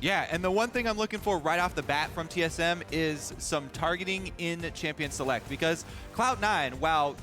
Yeah, and the one thing I'm looking for right off the bat from TSM is some targeting in Champion Select, because Cloud9, while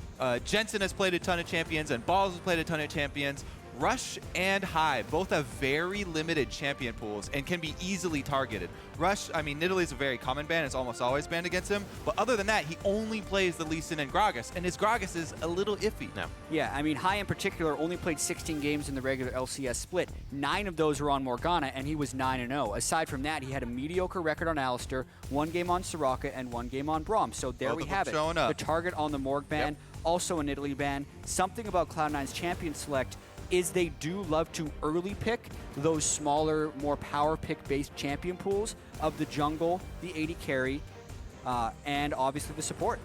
Jensen has played a ton of champions and Balls has played a ton of champions, Rush and Hive both have very limited champion pools and can be easily targeted. Rush, I mean, Nidalee is a very common ban. It's almost always banned against him. But other than that, he only plays the Lee Sin and Gragas, and his Gragas is a little iffy. No. Yeah, I mean, High in particular only played 16 games in the regular LCS split. 9 of those were on Morgana, and he was 9-0. Aside from that, he had a mediocre record on Alistar, 1 game on Soraka, and 1 game on Braum. So there Both we of them have it. showing up. The target on the Morg ban, Yep. also a Nidalee ban. Something about Cloud9's champion select is they do love to early pick those smaller, more power pick-based champion pools of the jungle, the AD carry, and obviously the support.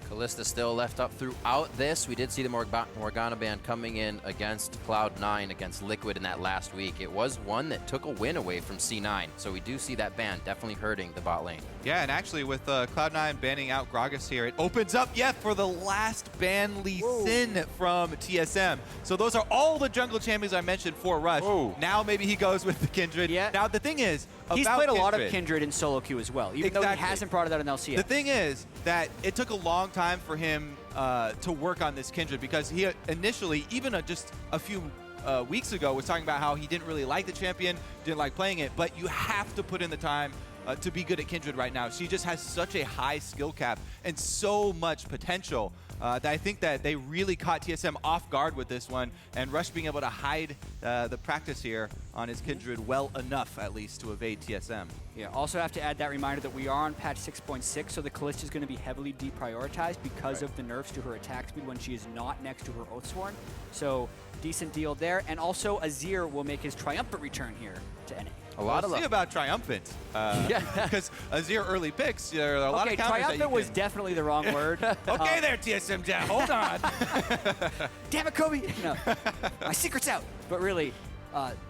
Kalista still left up throughout this. We did see the Morgana ban coming in against Cloud9 against Liquid in that last week. It was one that took a win away from C9, so we do see that ban definitely hurting the bot lane. Yeah, and actually with Cloud9 banning out Gragas here, it opens up yet for the last ban Lee Sin from TSM. So those are all the jungle champions I mentioned for Rush. Whoa. Now maybe he goes with the Kindred. Yeah. Now the thing is, He's about played a lot of Kindred, Kindred in solo queue as well, even though he Exactly. hasn't brought it out in LCS. The thing is that it took a long time for him to work on this Kindred, because he initially, even just a few weeks ago, was talking about how he didn't really like the champion, didn't like playing it, but you have to put in the time to be good at Kindred right now. She just has such a high skill cap and so much potential that I think that they really caught TSM off guard with this one, and Rush being able to hide the practice here on his Kindred well enough, at least, to evade TSM. Yeah, also have to add that reminder that we are on patch 6.6, so the Kalista is going to be heavily deprioritized because of the nerfs to her attack speed when she is not next to her Oathsworn. So decent deal there. And also Azir will make his triumphant return here to NA. We'll see about triumphant, because Azir early picks, there are a lot of counters triumphant was definitely the wrong word. Okay there, TSM Jatt, hold on. Damn it, Kobe! No, my secret's out. But really,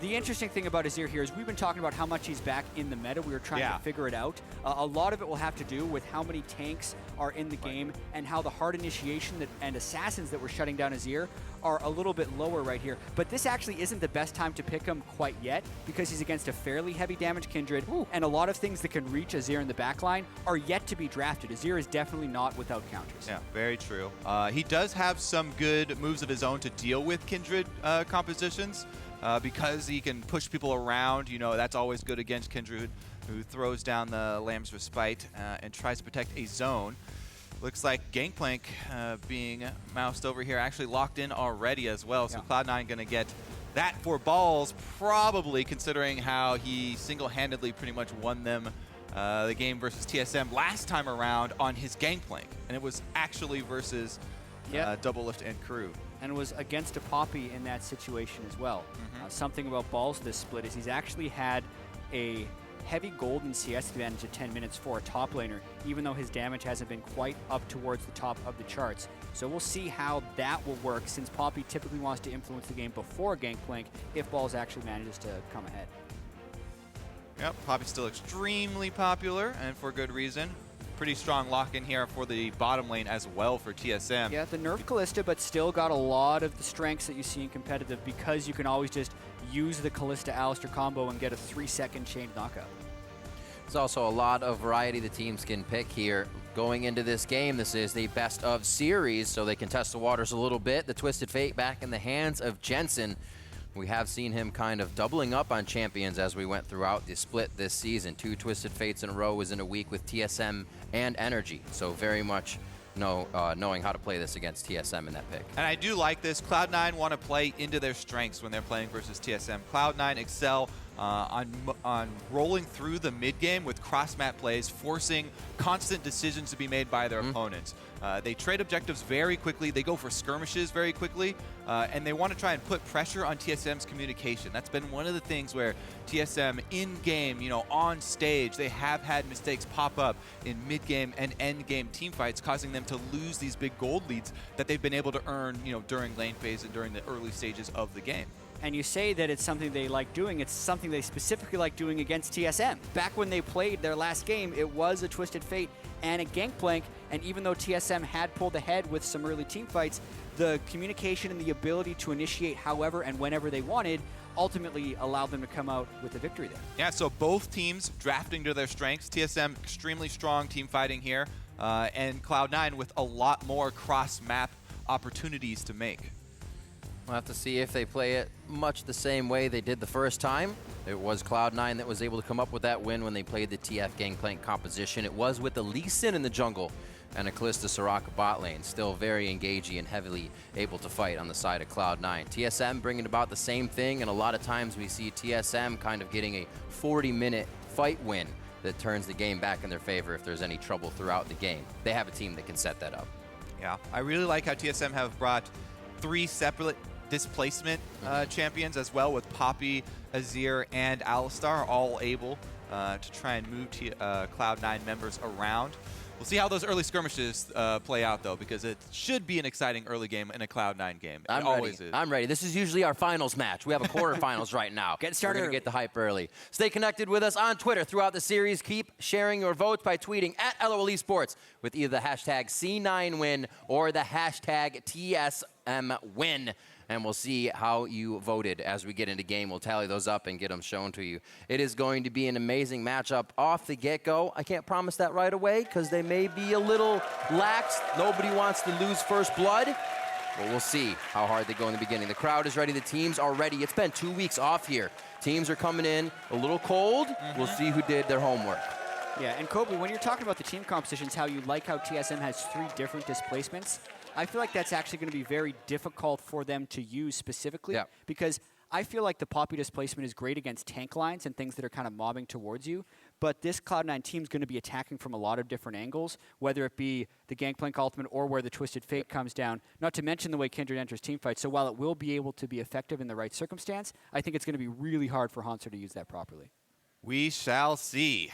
the interesting thing about Azir here is we've been talking about how much he's back in the meta. We were trying to figure it out. A lot of it will have to do with how many tanks are in the game and how the hard initiation and assassins that were shutting down Azir are a little bit lower right here. But this actually isn't the best time to pick him quite yet, because he's against a fairly heavy damage Kindred, and a lot of things that can reach Azir in the backline are yet to be drafted. Azir is definitely not without counters. Yeah, very true. He does have some good moves of his own to deal with Kindred compositions. Because he can push people around, you know, that's always good against Kindred, who throws down the Lamb's Respite and tries to protect a zone. Looks like Gangplank being moused over here, actually locked in already as well, so Cloud9 going to get that for Balls, probably, considering how he single-handedly pretty much won them the game versus TSM last time around on his Gangplank, and it was actually versus DoubleLift and crew. And was against a Poppy in that situation as well. Something about Balls this split is he's actually had a heavy gold and CS advantage at 10 minutes for a top laner, even though his damage hasn't been quite up towards the top of the charts. So we'll see how that will work, since Poppy typically wants to influence the game before Gangplank if Balls actually manages to come ahead. Yep, Poppy's still extremely popular, and for good reason. Pretty strong lock-in here for the bottom lane as well for TSM. Yeah, the nerf Kalista, but still got a lot of the strengths that you see in competitive, because you can always just use the Kalista-Alistar combo and get a 3-second chain knockout. There's also a lot of variety the teams can pick here. Going into this game, this is the best of series, so they can test the waters a little bit. The Twisted Fate back in the hands of Jensen. We have seen him kind of doubling up on champions as we went throughout the split this season. 2 Twisted Fates in a row was in a week with TSM and Energy. So very much knowing how to play this against TSM in that pick. And I do like this. Cloud9 want to play into their strengths when they're playing versus TSM. Cloud9 excel on rolling through the mid game with cross-map plays, forcing constant decisions to be made by their opponents. They trade objectives very quickly. They go for skirmishes very quickly, and they want to try and put pressure on TSM's communication. That's been one of the things where TSM in-game, you know, on stage, they have had mistakes pop up in mid-game and end-game teamfights, causing them to lose these big gold leads that they've been able to earn, you know, during lane phase and during the early stages of the game. And you say that it's something they like doing. It's something they specifically like doing against TSM. Back when they played their last game, it was a Twisted Fate and a Gangplank, and even though TSM had pulled ahead with some early team fights, the communication and the ability to initiate however and whenever they wanted ultimately allowed them to come out with a victory there. Yeah, so both teams drafting to their strengths. TSM extremely strong team fighting here, and Cloud9 with a lot more cross-map opportunities to make. We'll have to see if they play it much the same way they did the first time. It was Cloud9 that was able to come up with that win when they played the TF Gangplank composition. It was with Elise in the jungle and a Kalista Soraka bot lane. Still very engaging and heavily able to fight on the side of Cloud9. TSM bringing about the same thing, and a lot of times we see TSM kind of getting a 40-minute fight win that turns the game back in their favor if there's any trouble throughout the game. They have a team that can set that up. Yeah, I really like how TSM have brought 3 separate displacement champions as well, with Poppy, Azir, and Alistar all able to try and move Cloud9 members around. We'll see how those early skirmishes play out, though, because it should be an exciting early game in a Cloud9 game. It always is. I'm ready. This is usually our finals match. We have a quarterfinals right now. Get started. We're going to get the hype early. Stay connected with us on Twitter throughout the series. Keep sharing your votes by tweeting at LOL Esports with either the hashtag C9win or the hashtag TSMWin. And we'll see how you voted as we get into game. We'll tally those up and get them shown to you. It is going to be an amazing matchup off the get-go. I can't promise that right away because they may be a little lax. Nobody wants to lose first blood. But we'll see how hard they go in the beginning. The crowd is ready. The teams are ready. It's been 2 weeks off here. Teams are coming in a little cold. We'll see who did their homework. Yeah, and Kobe, when you're talking about the team compositions, how you like how TSM has 3 different displacements, I feel like that's actually going to be very difficult for them to use specifically, because I feel like the Poppy displacement is great against tank lines and things that are kind of mobbing towards you, but this Cloud9 team is going to be attacking from a lot of different angles, whether it be the Gangplank ultimate or where the Twisted Fate comes down, not to mention the way Kindred enters teamfights. So while it will be able to be effective in the right circumstance, I think it's going to be really hard for Hauntzer to use that properly. We shall see.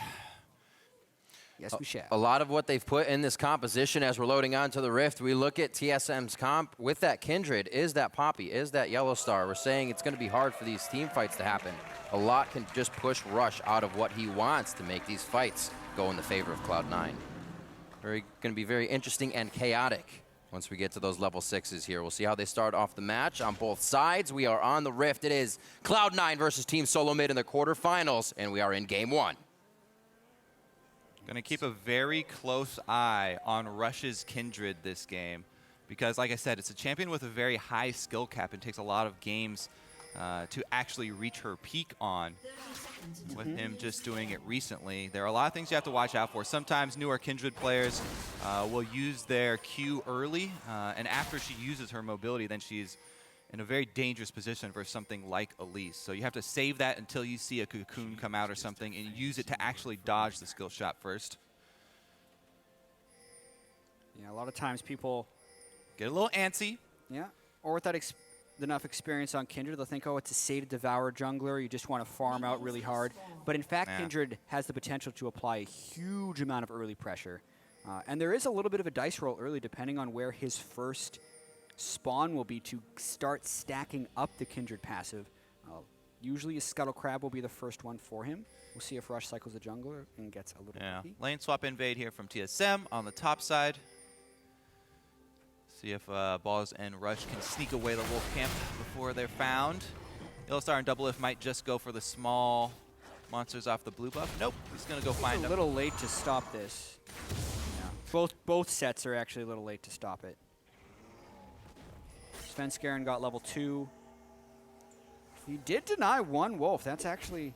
Yes, we shall. A lot of what they've put in this composition as we're loading onto the Rift, we look at TSM's comp with that Kindred. Is that Poppy? Is that YellowStar? We're saying it's going to be hard for these team fights to happen. A lot can just push Rush out of what he wants to make these fights go in the favor of Cloud9. Going to be very interesting and chaotic once we get to those level 6s here. We'll see how they start off the match on both sides. We are on the Rift. It is Cloud9 versus Team Solomid in the quarterfinals, and we are in Game 1. Going to keep a very close eye on Rush's Kindred this game because, like I said, it's a champion with a very high skill cap and takes a lot of games to actually reach her peak on. With him just doing it recently, there are a lot of things you have to watch out for. Sometimes newer Kindred players will use their Q early, and after she uses her mobility, then she's in a very dangerous position for something like Elise. So you have to save that until you see a cocoon come out or something and use it to actually dodge the skill shot first. Yeah, a lot of times people get a little antsy. Yeah, or without enough experience on Kindred, they'll think, oh, it's a Sata Devourer jungler, you just want to farm out really hard. But in fact, Kindred has the potential to apply a huge amount of early pressure. And there is a little bit of a dice roll early depending on where his first spawn will be to start stacking up the Kindred passive. Usually a Scuttle Crab will be the first one for him. We'll see if Rush cycles the jungler and gets a little lucky. Lane swap invade here from TSM on the top side. See if Balls and Rush can sneak away the Wolf camp before they're found. YellowStar and DoubleLift might just go for the small monsters off the blue buff. Nope, he's going to go find them. A little late to stop this. Yeah. Both sets are actually a little late to stop it. Svenskeren got level 2. He did deny 1 wolf. That's actually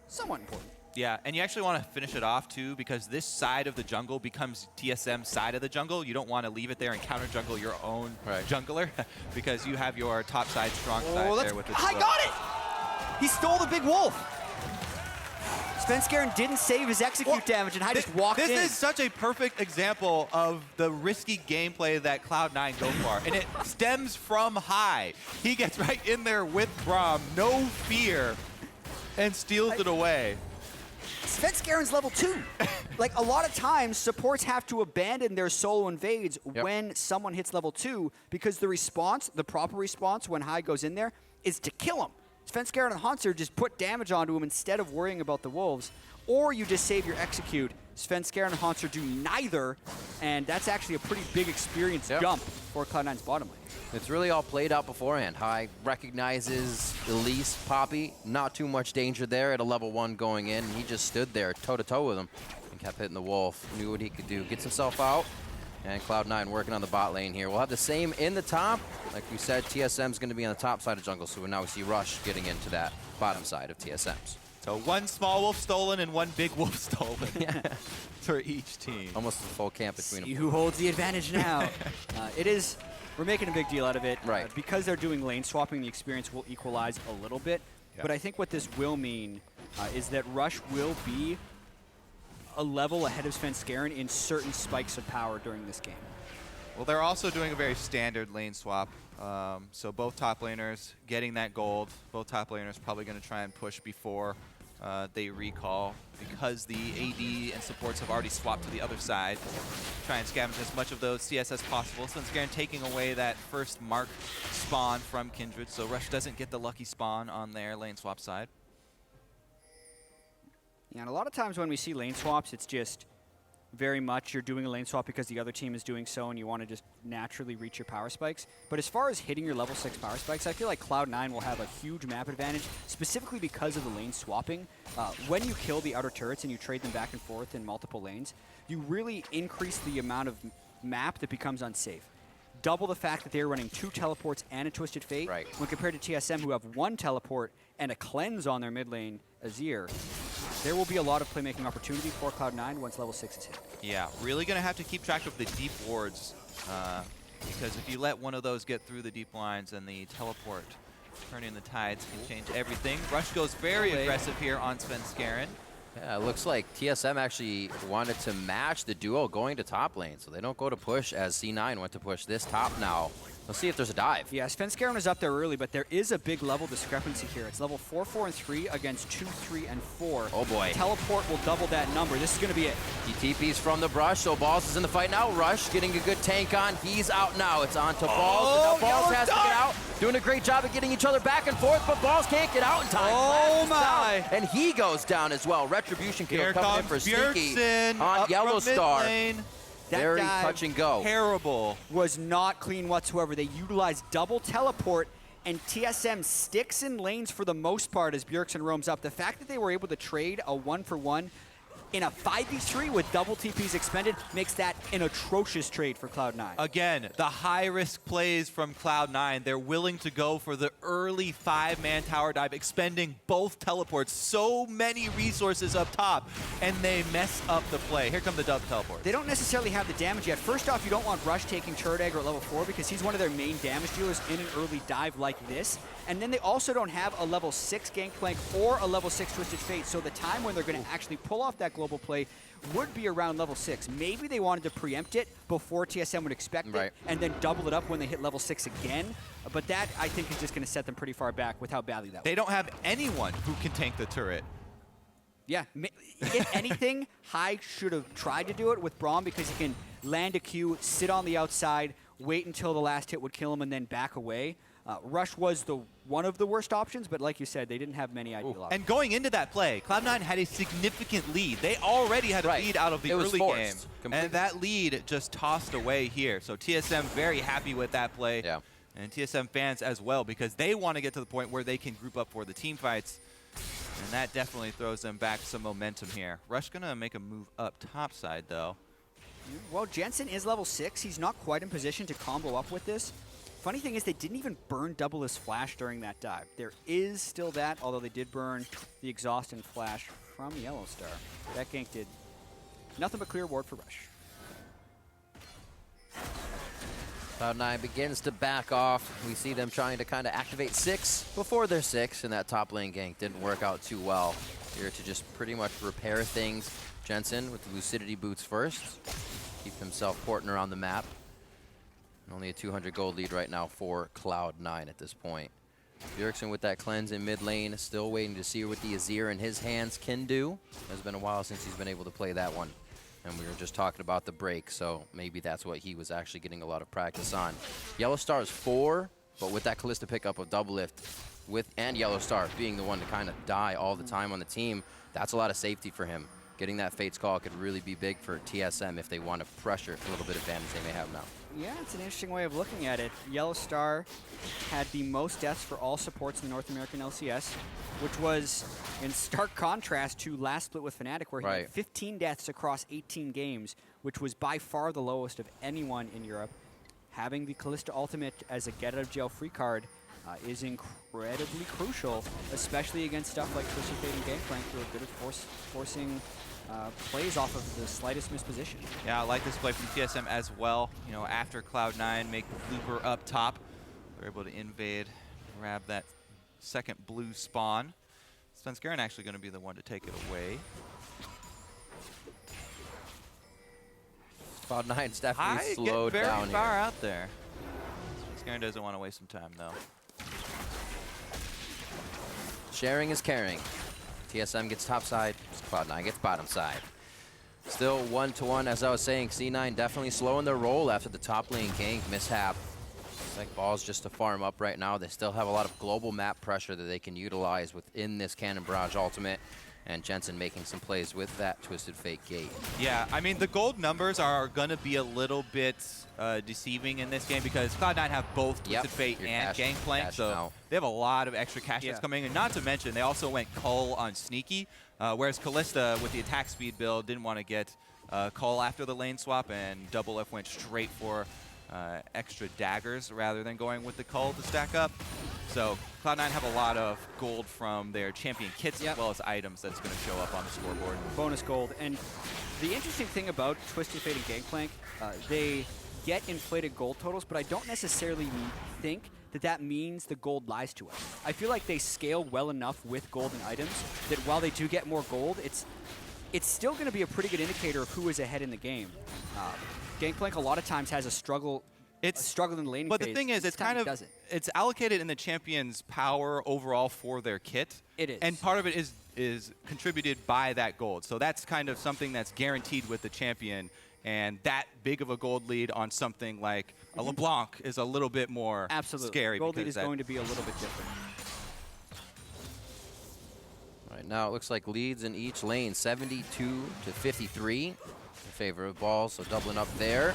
somewhat important. Yeah, and you actually want to finish it off, too, because this side of the jungle becomes TSM's side of the jungle. You don't want to leave it there and counter-jungle your own jungler because you have your top side, strong side there with it. I got it! He stole the big wolf. Svenskeren didn't save his execute damage, and I just walked in. This is such a perfect example of the risky gameplay that Cloud9 go for, and it stems from high. He gets right in there with Braum, no fear, and steals it away. Svenskeren's level 2. Like, a lot of times, supports have to abandon their solo invades when someone hits level 2 because the response, the proper response when high goes in there, is to kill him. Svenskeren and Hauntzer just put damage onto him instead of worrying about the wolves, or you just save your execute. Svenskeren and Hauntzer do neither, and that's actually a pretty big experience jump for Cloud9's bottom lane. It's really all played out beforehand. High recognizes Elise, Poppy. Not too much danger there at a level 1 going in. He just stood there toe-to-toe with him and kept hitting the wolf. Knew what he could do. Gets himself out. And Cloud9 working on the bot lane here. We'll have the same in the top. Like we said, TSM's going to be on the top side of jungle, so now we see Rush getting into that bottom side of TSM's. So one small wolf stolen and one big wolf stolen for each team. Almost a full camp between them. See who holds the advantage now. We're making a big deal out of it. Right. Because they're doing lane swapping, the experience will equalize a little bit. Yep. But I think what this will mean is that Rush will be a level ahead of Svenskeren in certain spikes of power during this game. Well, they're also doing a very standard lane swap. So both top laners getting that gold. Both top laners probably going to try and push before they recall, because the AD and supports have already swapped to the other side. Try and scavenge as much of those CS as possible. Svenskeren taking away that first mark spawn from Kindred, so Rush doesn't get the lucky spawn on their lane swap side. Yeah, and a lot of times when we see lane swaps, it's just very much you're doing a lane swap because the other team is doing so and you want to just naturally reach your power spikes. But as far as hitting your level 6 power spikes, I feel like Cloud9 will have a huge map advantage, specifically because of the lane swapping. When you kill the outer turrets and you trade them back and forth in multiple lanes, you really increase the amount of map that becomes unsafe. Double the fact that they're running 2 teleports and a Twisted Fate, when compared to TSM, who have 1 teleport and a cleanse on their mid lane, Azir. There will be a lot of playmaking opportunity for Cloud9 once level 6 is hit. Yeah, really going to have to keep track of the deep wards, because if you let one of those get through the deep lines, and the teleport turning the tides can change everything. Rush goes very aggressive here on Svenskeren. Yeah, it looks like TSM actually wanted to match the duo going to top lane, so they don't go to push as C9 went to push this top now. Let's see if there's a dive. Yeah, Svenskeren is up there early, but there is a big level discrepancy here. It's level 4, 4, and 3 against 2, 3, and 4. Oh boy. Teleport will double that number. This is going to be it. He TPs from the brush, so Balls is in the fight now. Rush getting a good tank on. He's out now. It's on to Balls, and now Balls has to get out. Doing a great job of getting each other back and forth, but Balls can't get out in time. Oh my. And he goes down as well. Retribution kill coming in for Sneaky Bjergsen on YellowStar. That very touch and go. Terrible. Was not clean whatsoever. They utilized double teleport, and TSM sticks in lanes for the most part as Bjergsen roams up. The fact that they were able to trade a 1-for-1 in a 5v3 with double TPs expended makes that an atrocious trade for Cloud9. Again, the high-risk plays from Cloud9. They're willing to go for the early 5-man tower dive, expending both teleports. So many resources up top, and they mess up the play. Here come the double teleports. They don't necessarily have the damage yet. First off, you don't want Rush taking turret aggro at level 4 because he's one of their main damage dealers in an early dive like this. And then they also don't have a level 6 Gangplank or a level 6 Twisted Fate, so the time when they're going to actually pull off that global play would be around level 6. Maybe they wanted to preempt it before TSM would expect it, and then double it up when they hit level 6 again. But that, I think, is just going to set them pretty far back with how badly that was. They don't have anyone who can tank the turret. Yeah, if anything, High should have tried to do it with Braum because he can land a Q, sit on the outside, wait until the last hit would kill him, and then back away. Rush was one of the worst options, but like you said, they didn't have many ideal options. And going into that play, Cloud9 had a significant lead. They already had a lead out of the early game. And that lead just tossed away here. So TSM very happy with that play. Yeah. And TSM fans as well, because they want to get to the point where they can group up for the team fights. And that definitely throws them back some momentum here. Rush going to make a move up top side, though. Well, Jensen is level 6. He's not quite in position to combo up with this. Funny thing is they didn't even burn double his flash during that dive. There is still that, although they did burn the exhaust and flash from YellowStar. That gank did nothing but clear ward for Rush. Cloud9 begins to back off. We see them trying to kind of activate 6 before they're 6, and that top lane gank didn't work out too well. Here to just pretty much repair things. Jensen with the Lucidity boots first. Keep himself porting around the map. Only a 200 gold lead right now for Cloud9 at this point. Bjergsen with that cleanse in mid lane, still waiting to see what the Azir in his hands can do. It's been a while since he's been able to play that one. And we were just talking about the break, so maybe that's what he was actually getting a lot of practice on. YellowStar is 4, but with that Kalista pickup of DoubleLift, and YellowStar being the one to kind of die all the time on the team, that's a lot of safety for him. Getting that Fate's Call could really be big for TSM if they want to pressure a little bit of advantage they may have now. Yeah, it's an interesting way of looking at it. YellowStar had the most deaths for all supports in the North American LCS, which was in stark contrast to last split with Fnatic, where he had 15 deaths across 18 games, which was by far the lowest of anyone in Europe. Having the Kalista ultimate as a get-out-of-jail-free card is incredibly crucial, especially against stuff like Twisted Fate and Gangplank, who are good at forcing plays off of the slightest misposition. Yeah, I like this play from TSM as well. You know, after Cloud9 make the looper up top, they're able to invade, grab that second blue spawn. Svenskeren actually going to be the one to take it away. Cloud9's definitely slowed down very far out there. Svenskeren doesn't want to waste some time though. Sharing is caring. TSM gets top side, Cloud9 gets bottom side. Still 1-1, as I was saying. C9 definitely slowing their roll after the top lane gank mishap. It's like Ball's just to farm up right now. They still have a lot of global map pressure that they can utilize within this Cannon Barrage ultimate. And Jensen making some plays with that Twisted Fate gate. Yeah, I mean, the gold numbers are going to be a little bit deceiving in this game because Cloud9 have both Twisted Fate and Gangplank, so they have a lot of extra cash that's coming in. Not to mention, they also went Cull on Sneaky, whereas Kalista, with the attack speed build, didn't want to get Cull after the lane swap, and DoubleLift went straight for extra daggers rather than going with the Cull to stack up. So Cloud9 have a lot of gold from their champion kits as well as items that's going to show up on the scoreboard. Bonus gold. And the interesting thing about Twisted Fate and Gangplank, they get inflated gold totals, but I don't necessarily think that that means the gold lies to us. I feel like they scale well enough with golden items that while they do get more gold, it's still going to be a pretty good indicator of who is ahead in the game. Gangplank a lot of times has a struggle. It's struggling in the laning phase. But the thing is, it's kind of it's allocated in the champion's power overall for their kit. It is, and part of it is contributed by that gold. So that's kind of something that's guaranteed with the champion. And that big of a gold lead on something like a LeBlanc is a little bit more scary. Gold lead is going to be a little bit different. Right now, it looks like leads in each lane, 72-53 in favor of Ball. So doubling up there.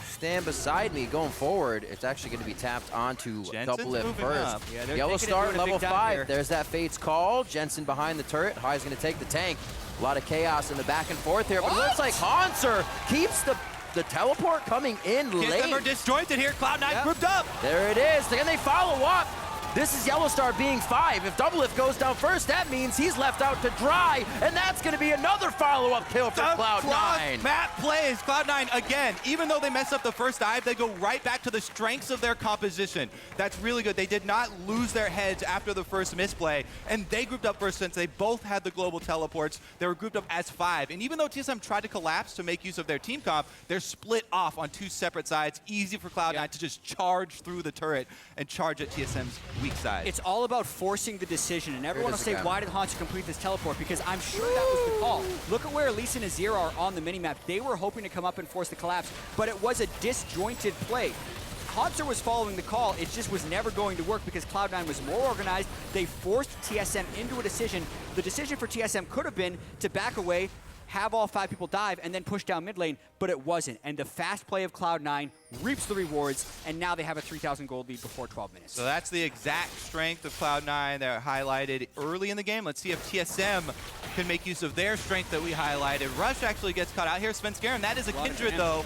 Stand beside me going forward. It's actually going to be tapped onto DoubleLift first. Yeah, YellowStar level 5. There's that Fate's Call. Jensen behind the turret. High's going to take the tank. A lot of chaos in the back and forth here, but it looks like Hauntzer keeps the teleport coming in late. Them are disjointed here. Cloud9 grouped up. There it is. Can they follow up? This is YellowStar being 5. If DoubleLift goes down first, that means he's left out to dry, and that's going to be another follow-up kill for Cloud9. Map plays. Cloud9, again, even though they messed up the first dive, they go right back to the strengths of their composition. That's really good. They did not lose their heads after the first misplay, and they grouped up first since they both had the global teleports. They were grouped up as 5, and even though TSM tried to collapse to make use of their team comp, they're split off on 2 separate sides. Easy for Cloud9 to just charge through the turret and charge at TSM's weak side. It's all about forcing the decision, and everyone will say, why did Hauntzer complete this teleport? Because I'm sure that was the call. Look at where Elise and Azir are on the minimap. They were hoping to come up and force the collapse, but it was a disjointed play. Hauntzer was following the call. It just was never going to work because Cloud9 was more organized. They forced TSM into a decision. The decision for TSM could have been to back away, have all 5 people dive, and then push down mid lane, but it wasn't. And the fast play of Cloud9 reaps the rewards, and now they have a 3,000 gold lead before 12 minutes. So that's the exact strength of Cloud9 that highlighted early in the game. Let's see if TSM can make use of their strength that we highlighted. Rush actually gets caught out here. Svenskeren, that is a Kindred, though.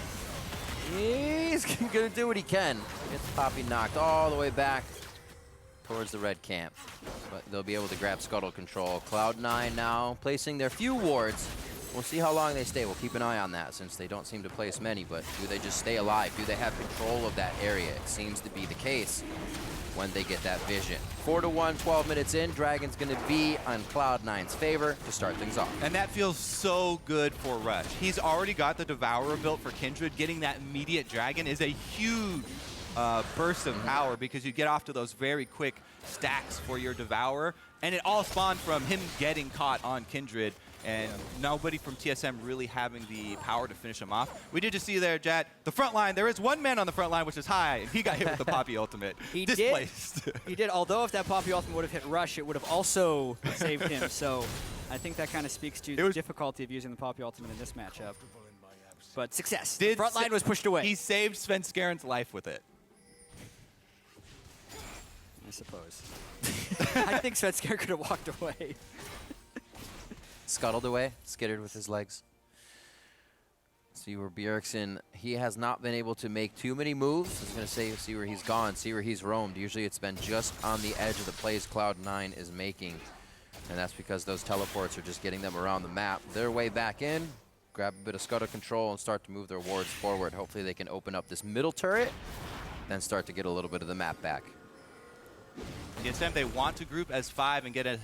He's going to do what he can. Gets Poppy knocked all the way back towards the red camp. But they'll be able to grab Scuttle control. Cloud9 now placing their few wards. We'll see how long they stay. We'll keep an eye on that since they don't seem to place many, but do they just stay alive? Do they have control of that area? It seems to be the case when they get that vision. 4-1, 12 minutes in. Dragon's going to be on Cloud9's favor to start things off. And that feels so good for Rush. He's already got the Devourer built for Kindred. Getting that immediate Dragon is a huge burst of power because you get off to those very quick stacks for your Devourer. And it all spawned from him getting caught on Kindred. and nobody from TSM really having the power to finish him off. We did just see there, Jatt, the front line. There is one man on the front line, which is High, and he got hit with the Poppy ultimate. He Displaced. did. He did. Although if that Poppy ultimate would have hit Rush, it would have also saved him. So I think that kind of speaks to the difficulty of using the Poppy ultimate in this matchup. But success. The front line was pushed away. He saved Svenskeren's life with it. I suppose. I think Svenskeren could have walked away. Scuttled away, skittered with his legs. See where Bjergsen, he has not been able to make too many moves. I was going to say, see where he's gone, see where he's roamed. Usually it's been just on the edge of the plays Cloud9 is making. And that's because those teleports are just getting them around the map. Their way back in, grab a bit of scuttle control and start to move their wards forward. Hopefully they can open up this middle turret, then start to get a little bit of the map back. TSM, they want to group as 5 and get a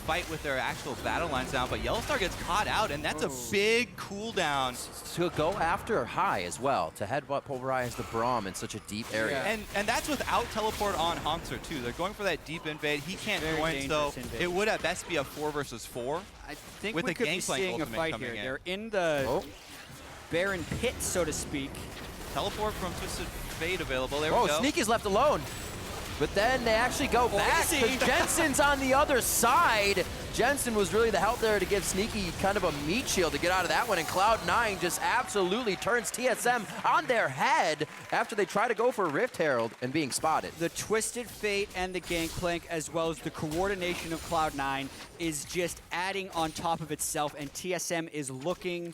fight with their actual battle lines down, but YellowStar gets caught out, and that's a big cooldown. To go after High as well, to headbutt pulverize the Braum in such a deep area. Yeah. And that's without teleport on Hauntzer too. They're going for that deep invade. He can't join, so it would at best be a 4 versus 4. I think with we the could be Gangplank seeing a fight here. They're in the Baron pit, so to speak. Teleport from Twisted Fate available. There we go. Sneaky's left alone. But then they actually go back because Jensen's on the other side. Jensen was really the help there to give Sneaky kind of a meat shield to get out of that one, and Cloud9 just absolutely turns TSM on their head after they try to go for Rift Herald and being spotted. The Twisted Fate and the Gangplank, as well as the coordination of Cloud9, is just adding on top of itself, and TSM is looking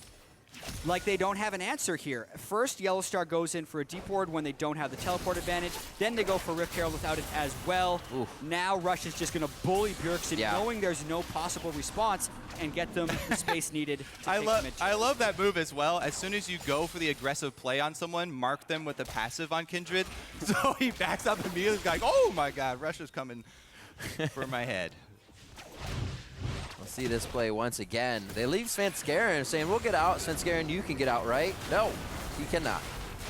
like they don't have an answer here. First, YellowStar goes in for a deep ward when they don't have the teleport advantage. Then they go for Rift Herald without it as well. Oof. Now Rush is just going to bully Bjergsen, knowing there's no possible response, and get them the space needed to I love that move as well. As soon as you go for the aggressive play on someone, mark them with the passive on Kindred. So he backs up immediately, like, oh my god, Rush is coming for my head. See this play once again. They leave Svenskeren saying, we'll get out. Svenskeren, you can get out, right? No, you cannot.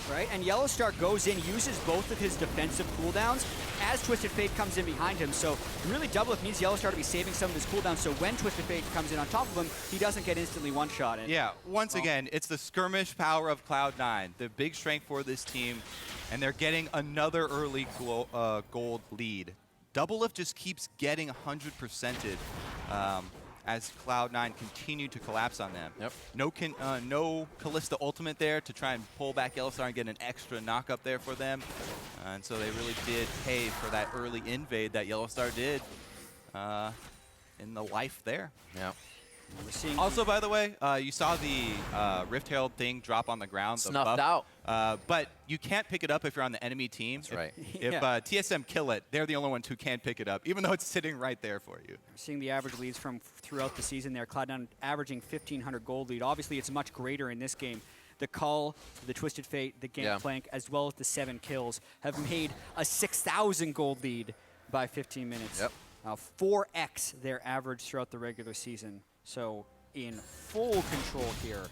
Right, and YellowStar goes in, uses both of his defensive cooldowns as Twisted Fate comes in behind him. So really DoubleLift needs YellowStar to be saving some of his cooldowns, so when Twisted Fate comes in on top of him, he doesn't get instantly one-shot. Yeah, once again, it's the skirmish power of Cloud9, the big strength for this team, and they're getting another early gold lead. DoubleLift just keeps getting 100%ed. As Cloud9 continue to collapse on them. Yep. No Kalista ultimate there to try and pull back YellowStar and get an extra knock up there for them. And so they really did pay for that early invade that YellowStar did in the life there. Yeah. Also, by the way, you saw the Rift Herald thing drop on the ground. Snuffed out. But you can't pick it up if you're on the enemy team. That's right. If TSM kill it, they're the only ones who can pick it up, even though it's sitting right there for you. We're seeing the average leads from throughout the season there. Cloud9 averaging 1,500 gold lead. Obviously, it's much greater in this game. The Cull, the Twisted Fate, the Gangplank, as well as the 7 kills have made a 6,000 gold lead by 15 minutes. Yep. 4x their average throughout the regular season. So in full control here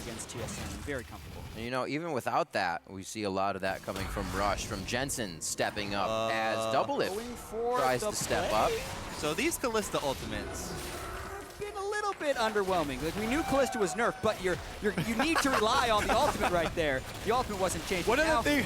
against TSM, very comfortable. And you know, even without that, we see a lot of that coming from Rush, from Jensen stepping up as DoubleLift tries to step up. So these Kalista ultimates been a little bit underwhelming. Like, we knew Kalista was nerfed, but you need to rely on the ultimate right there. The ultimate wasn't changed. What are the things?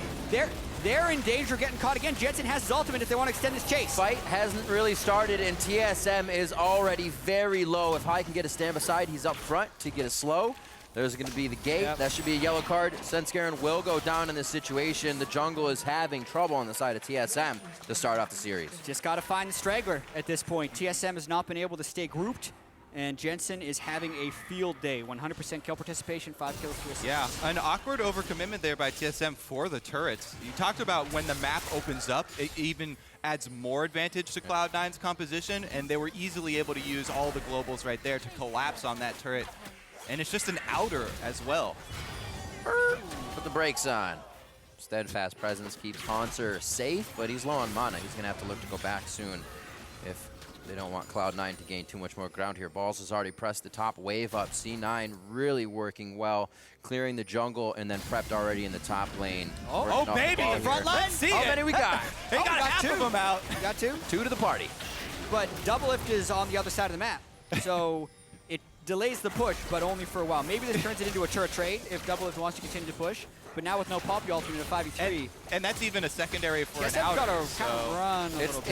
They're in danger of getting caught again. Jensen has his ultimate if they want to extend this chase. Fight hasn't really started, and TSM is already very low. If High can get a stand beside, he's up front to get a slow. There's going to be the gate. Yep. That should be a yellow card. Svenskeren will go down in this situation. The jungle is having trouble on the side of TSM to start off the series. Just got to find the straggler at this point. TSM has not been able to stay grouped, and Jensen is having a field day. 100% kill participation, 5 kills, 2 assists. Yeah, an awkward overcommitment there by TSM for the turrets. You talked about when the map opens up, it even adds more advantage to Cloud9's composition, and they were easily able to use all the globals right there to collapse on that turret. And it's just an outer as well. Put the brakes on. Steadfast presence keeps Hauntzer safe, but he's low on mana. He's going to have to look to go back soon if they don't want Cloud9 to gain too much more ground here. Balls has already pressed the top wave up. C9 really working well, clearing the jungle and then prepped already in the top lane. Oh baby, the front line. Let's see How many we got? They got half of them out. You got 2? 2 to the party. But DoubleLift is on the other side of the map. So delays the push, but only for a while. Maybe this turns it into a turret trade if DoubleLift wants to continue to push. But now with no pop, you ultimate a 5v3. And that's even a secondary for an TSM's outer. got to kind of run a little bit.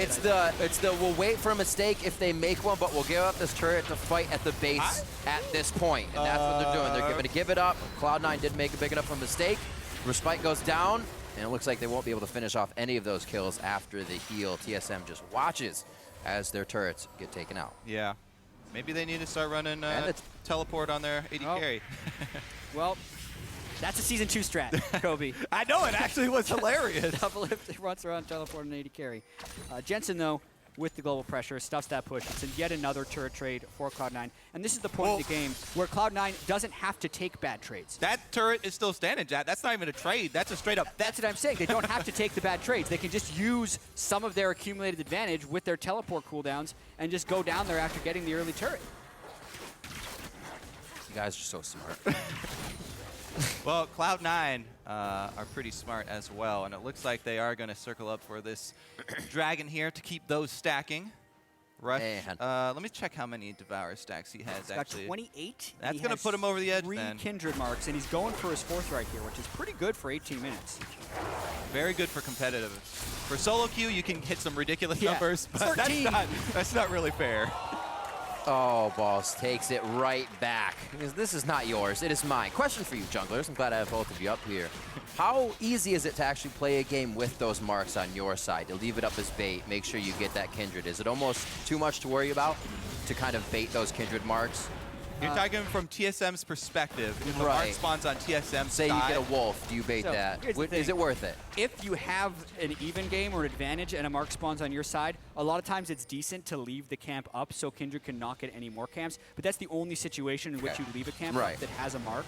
It's the we'll wait for a mistake if they make one, but we'll give up this turret to fight at the base at this point. And that's what they're doing. They're going to give it up. Cloud9 did make a big enough of a mistake. Respite goes down, and it looks like they won't be able to finish off any of those kills after the heal. TSM just watches as their turrets get taken out. Yeah. Maybe they need to start running teleport on their AD carry. Well, that's a Season 2 strat, Kobe. I know, it actually was hilarious. DoubleLift runs around teleport and AD carry. Jensen, though, with the global pressure, stuffs that push. It's yet another turret trade for Cloud9. And this is the point of the game where Cloud9 doesn't have to take bad trades. That turret is still standing, Jatt. That's not even a trade. That's a straight up. That's what I'm saying. They don't have to take the bad trades. They can just use some of their accumulated advantage with their teleport cooldowns and just go down there after getting the early turret. You guys are so smart. Well, Cloud9 are pretty smart as well, and it looks like they are going to circle up for this dragon here to keep those stacking. Rush. Let me check how many Devour stacks he has. He's got 28. That's going to put him over the edge. 3 Kindred marks, and he's going for his 4th right here, which is pretty good for 18 minutes. Very good for competitive. For solo queue, you can hit some ridiculous numbers, but 13. that's not really fair. Oh, Balls takes it right back. This is not yours. It is mine. Question for you, junglers. I'm glad I have both of you up here. How easy is it to actually play a game with those marks on your side? To leave it up as bait, make sure you get that Kindred. Is it almost too much to worry about to kind of bait those Kindred marks? You're talking from TSM's perspective. If the mark spawns on TSM's Say you get a wolf, do you bait that? Is it worth it? If you have an even game or an advantage and a mark spawns on your side, a lot of times it's decent to leave the camp up so Kindred can not get any more camps. But that's the only situation in which you leave a camp up that has a mark.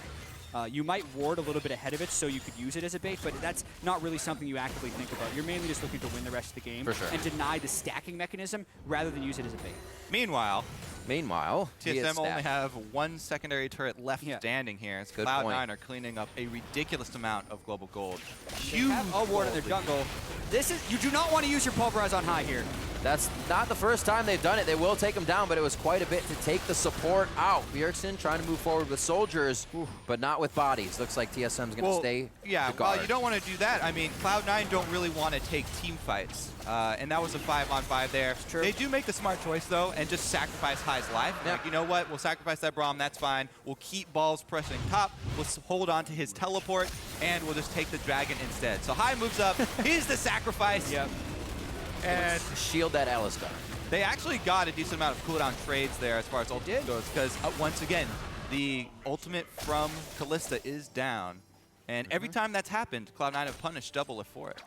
You might ward a little bit ahead of it so you could use it as a bait, but that's not really something you actively think about. You're mainly just looking to win the rest of the game and deny the stacking mechanism rather than use it as a bait. Meanwhile, TSM only have 1 secondary turret left standing here. As Cloud9 are cleaning up a ridiculous amount of global gold. Huge ward in their jungle. You do not want to use your pulverize on high here. That's not the first time they've done it. They will take him down, but it was quite a bit to take the support out. Bjergsen trying to move forward with soldiers, but not with bodies. Looks like TSM's going to stay the guard. Well, you don't want to do that. I mean, Cloud9 don't really want to take team fights, and that was a 5-on-5 there. They do make the smart choice, though, and just sacrifice High's life. Like, you know what? We'll sacrifice that Braum. That's fine. We'll keep Balls pressing top. We'll hold on to his teleport, and we'll just take the dragon instead. So High moves up. He's the sacrifice. And shield that Alistar. They actually got a decent amount of cooldown trades there as far as ultimate goes, because once again, the ultimate from Kalista is down. And every time that's happened, Cloud9 have punished DoubleLift for it.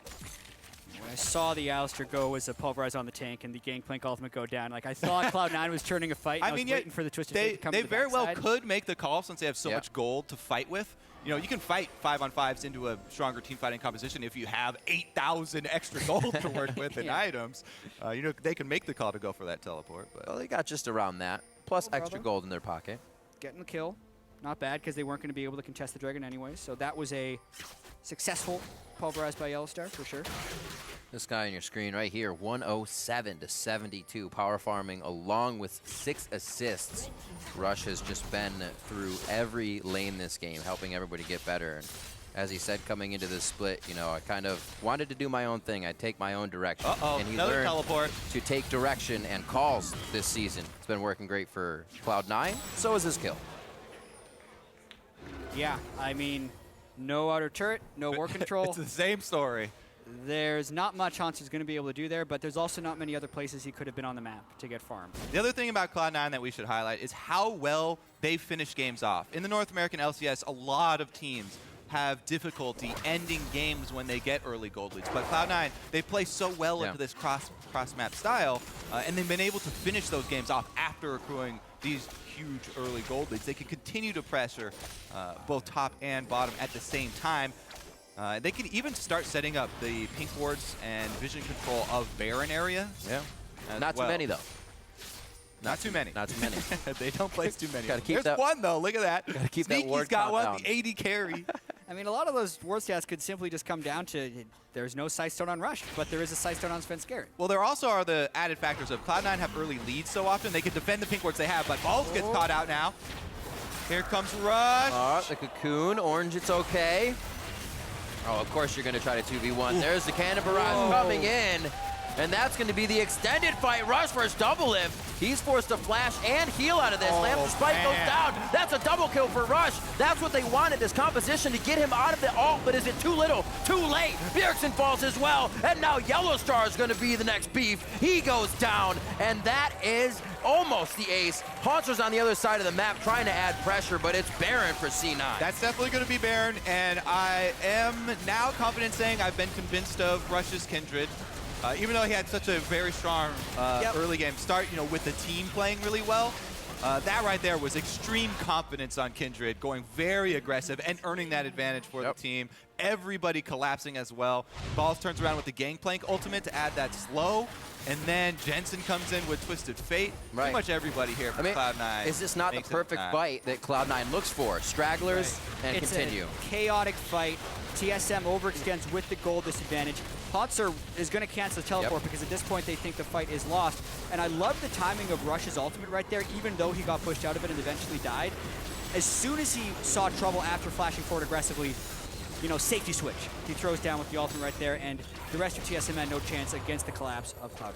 When I saw the Alistar go as a pulverize on the tank and the Gangplank ultimate go down, like I thought Cloud9 was turning a fight. And I was waiting for the Twisted Fate to come to the very well backside. could make the call since they have so much gold to fight with. You know, you can fight 5-on-5s into a stronger team fighting composition if you have 8,000 extra gold to work with and items. You know, they can make the call to go for that teleport. But well, they got just around that, plus extra gold in their pocket. Getting the kill. Not bad, because they weren't going to be able to contest the dragon anyway. So that was a successful pulverized by YellowStar, for sure. This guy on your screen right here, 107 to 72, power farming along with 6 assists. Rush has just been through every lane this game, helping everybody get better. And as he said, coming into this split, you know, I kind of wanted to do my own thing. I'd take my own direction. And he learned to take direction and calls this season. It's been working great for Cloud9. So is his kill. Yeah, I mean, no outer turret, no war control. It's the same story. There's not much Hauntzer's going to be able to do there, but there's also not many other places he could have been on the map to get farmed. The other thing about Cloud9 that we should highlight is how well they finish games off. In the North American LCS, a lot of teams have difficulty ending games when they get early gold leads. But Cloud9, they play so well into this cross-map style, and they've been able to finish those games off after accruing these huge early gold leads. They can continue to pressure both top and bottom at the same time. They can even start setting up the pink wards and vision control of Baron area. Not too many, though. Not too many. Not too many. They don't place too many. Gotta keep There's one, though. Look at that. Gotta keep that Sneaky's ward got count one, down. the AD carry. I mean, a lot of those ward stats could simply just come down to there's no Sightstone on Rush, but there is a Sightstone on Svenskeren. Well, there also are the added factors of Cloud9 have early leads so often. They can defend the pink wards they have, but Balls gets caught out now. Here comes Rush. The cocoon. Orange, it's okay. Oh, of course you're going to try to 2v1. There's the cannon barrage coming in. And that's going to be the extended fight. Rush versus DoubleLift. He's forced to flash and heal out of this. Lamb's spike goes down. That's a double kill for Rush. That's what they wanted, this composition to get him out of the ult, but is it too little, too late? Bjergsen falls as well, and now YellowStar is going to be the next beef. He goes down, and that is almost the ace. Hauntzer's on the other side of the map trying to add pressure, but it's Baron for C9. That's definitely going to be Baron, and I am now confident saying I've been convinced of Rush's Kindred. Even though he had such a very strong early game start, you know, with the team playing really well, that right there was extreme confidence on Kindred, going very aggressive and earning that advantage for the team. Everybody collapsing as well. Balls turns around with the Gangplank ultimate to add that slow. And then Jensen comes in with Twisted Fate. Pretty much everybody here for Cloud9. Is this not the perfect fight that Cloud9 looks for? Stragglers and continue. It's a chaotic fight. TSM overextends with the gold disadvantage. Hauntzer is going to cancel the teleport because at this point they think the fight is lost. And I love the timing of Rush's ultimate right there, even though he got pushed out of it and eventually died. As soon as he saw trouble after flashing forward aggressively, you know, safety switch. He throws down with the ultimate right there, and the rest of TSM had no chance against the collapse of Cloud9.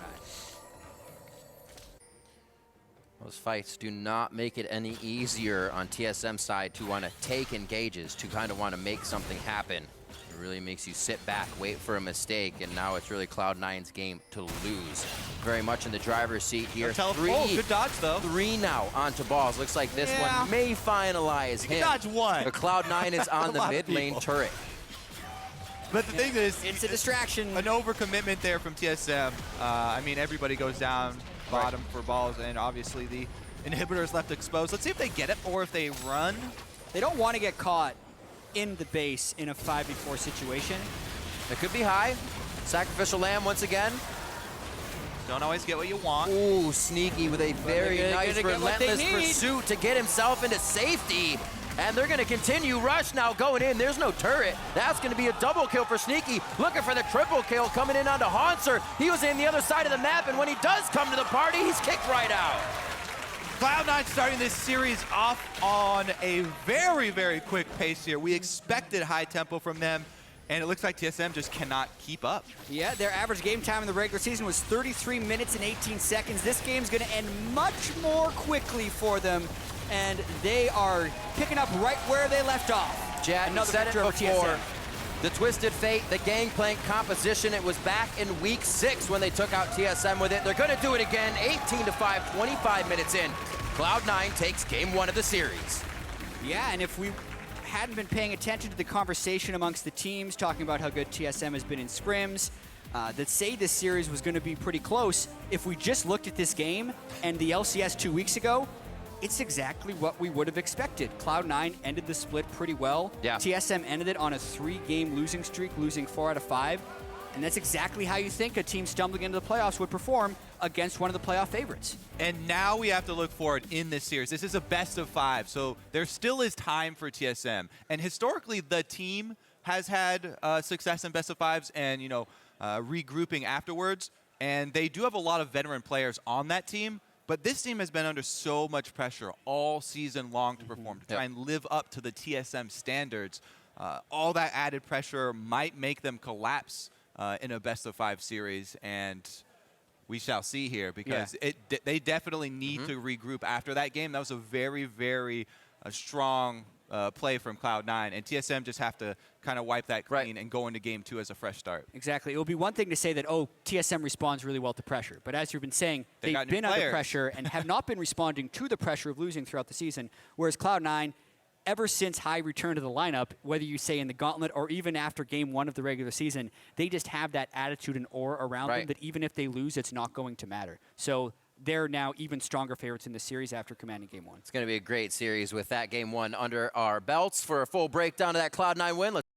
Those fights do not make it any easier on TSM side to want to take engages, to kind of want to make something happen. It really makes you sit back, wait for a mistake, and now it's really Cloud9's game to lose. Very much in the driver's seat here. Good dodge, though. 3 now onto Balls. Looks like this one may finalize him. Dodge 1. But Cloud9 is on the mid lane turret. But the thing is, it's a distraction. An overcommitment there from TSM. I mean, everybody goes down bottom for Balls, and obviously the inhibitor is left exposed. Let's see if they get it or if they run. They don't want to get caught in the base in a 5v4 situation. It could be high. Sacrificial lamb once again. Don't always get what you want. Ooh, sneaky with a very nice relentless pursuit to get himself into safety. And they're going to continue. Rush now going in. There's no turret. That's going to be a double kill for Sneaky. Looking for the triple kill coming in onto Hauntzer. He was in the other side of the map, and when he does come to the party, he's kicked right out. Cloud9 starting this series off on a very, very quick pace here. We expected high tempo from them, and it looks like TSM just cannot keep up. Yeah, their average game time in the regular season was 33 minutes and 18 seconds. This game's going to end much more quickly for them, and they are picking up right where they left off. Jatt, another said it victory over before. TSM. The Twisted Fate, the Gangplank composition, it was back in week 6 when they took out TSM with it. They're going to do it again, 18-5, 25 minutes in. Cloud9 takes game 1 of the series. Yeah, and if we hadn't been paying attention to the conversation amongst the teams, talking about how good TSM has been in scrims, that say this series was going to be pretty close, if we just looked at this game and the LCS 2 weeks ago, it's exactly what we would have expected. Cloud9 ended the split pretty well. Yeah. TSM ended it on a 3-game losing streak, losing 4 out of 5. And that's exactly how you think a team stumbling into the playoffs would perform against one of the playoff favorites. And now we have to look forward in this series. This is a best of 5, so there still is time for TSM. And historically, the team has had success in best of 5s and, you know, regrouping afterwards. And they do have a lot of veteran players on that team. But this team has been under so much pressure all season long to perform, to try and live up to the TSM standards. All that added pressure might make them collapse in a best-of-5 series, and we shall see here because they definitely need to regroup after that game. That was a very, very strong play from Cloud9, and TSM just have to kind of wipe that clean and go into game 2 as a fresh start. Exactly. It will be one thing to say that, oh, TSM responds really well to pressure, but as you've been saying, they've been under pressure and have not been responding to the pressure of losing throughout the season, whereas Cloud9, ever since High returned to the lineup, whether you say in the gauntlet or even after game 1 of the regular season, they just have that attitude and aura around them that even if they lose, it's not going to matter. So they're now even stronger favorites in the series after commanding game 1. It's going to be a great series with that game 1 under our belts. For a full breakdown of that Cloud9 win, let's